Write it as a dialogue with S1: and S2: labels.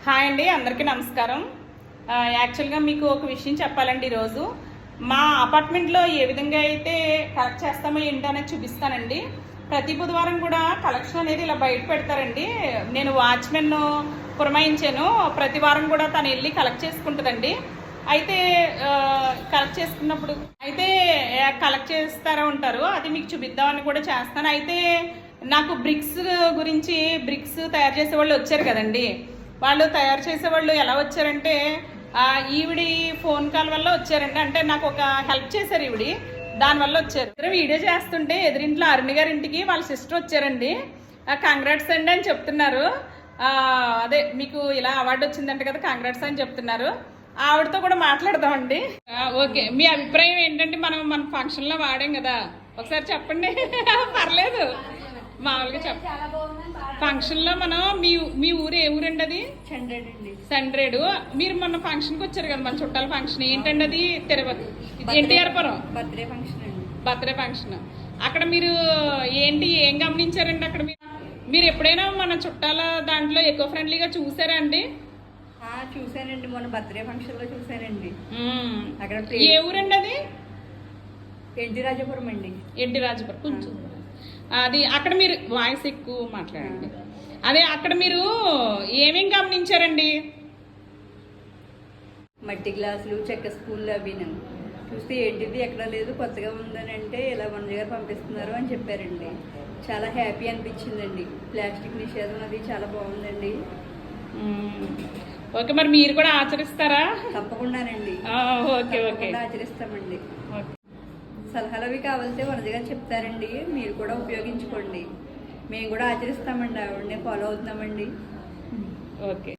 S1: Hi అండి, అందరికీ నమస్కారం. యాక్చువల్గా మీకు ఒక విషయం చెప్పాలండి. ఈరోజు మా అపార్ట్మెంట్లో ఏ విధంగా అయితే కలెక్ట్ చేస్తామో ఏంటనేది చూపిస్తానండి. ప్రతి బుధవారం కూడా కలెక్షన్ అనేది ఇలా బయట పెడతారండి. నేను వాచ్మెన్ పురమాయించాను. ప్రతి వారం కూడా తను వెళ్ళి కలెక్ట్ చేసుకుంటుందండి. అయితే కలెక్ట్ చేసుకున్నప్పుడు కలెక్ట్ చేస్తారా ఉంటారు, అది మీకు చూపిద్దామని కూడా చేస్తాను. అయితే నాకు బ్రిక్స్ గురించి, బ్రిక్స్ తయారు చేసే వాళ్ళు వచ్చారు కదండి. వాళ్ళు తయారు చేసేవాళ్ళు ఎలా వచ్చారంటే ఈవిడి ఫోన్ కాల్ వల్ల వచ్చారండి. అంటే నాకు ఒక హెల్ప్ చేశారు ఈవిడి, దానివల్ల వచ్చారు. వీడియో చేస్తుంటే ఎదురింట్లో అరుణి గారి ఇంటికి వాళ్ళ సిస్టర్ వచ్చారండి. కంగ్రాట్స్ అండి అని చెప్తున్నారు. అదే మీకు ఇలా అవార్డు వచ్చిందంట కదా, కంగ్రాట్స్ అని చెప్తున్నారు. ఆవిడతో కూడా మాట్లాడదామండి. ఓకే, మీ అభిప్రాయం ఏంటంటే మన ఫంక్షన్లో వాడాం కదా, ఒకసారి చెప్పండి. పర్లేదు, మామూలుగా చెప్పండి. ఫంక్షన్లో మనం మీ ఊరు ఏ ఊరండి? అది సండ్రేడు. మీరు మొన్న ఫంక్షన్కి వచ్చారు కదా, మన చుట్టాల ఫంక్షన్. ఏంటండి అది? Tirupati NTR Puram birthday function. అక్కడ మీరు ఏం గమనించారండి? అక్కడ మీరు ఎప్పుడైనా మన చుట్టాల దాంట్లో ఎకో ఫ్రెండ్లీగా చూసారా అండి?
S2: చూసానండి, మొన్న బర్త్డే ఫంక్షన్ లో చూసానండి. అక్కడ
S1: ఏ ఊరండి అది?
S2: ఎన్టీ రాజపురం అండి.
S1: ఎన్టీ రాజపురం. కొంచెం అది అక్కడ మీరు వాయిస్ ఎక్కువ మాట్లాడండి. అదే అక్కడ మీరు ఏమేం గమనించారండి?
S2: మట్టి గ్లాసులు, చెక్క స్పూన్లు అవి చూస్తే ఏంటిది ఎక్కడ లేదు, కొత్తగా ఉందని అంటే ఇలా మన దగ్గర పంపిస్తున్నారు అని చెప్పారండి. చాలా హ్యాపీ అనిపించిందండి. ప్లాస్టిక్ నిషేధం అది చాలా బాగుందండి.
S1: ఓకే, మరి మీరు కూడా ఆచరిస్తారా?
S2: తప్పకుండానండి.
S1: ఓకే ఓకే,
S2: ఆచరిస్తామండి. సలహాలు అవి కావాలంటే మన దగ్గర చెప్తారండి, మీరు కూడా ఉపయోగించుకోండి. మేము కూడా ఆచరిస్తామండి, ఆవిడనే ఫాలో అవుతున్నామండి.
S1: ఓకే.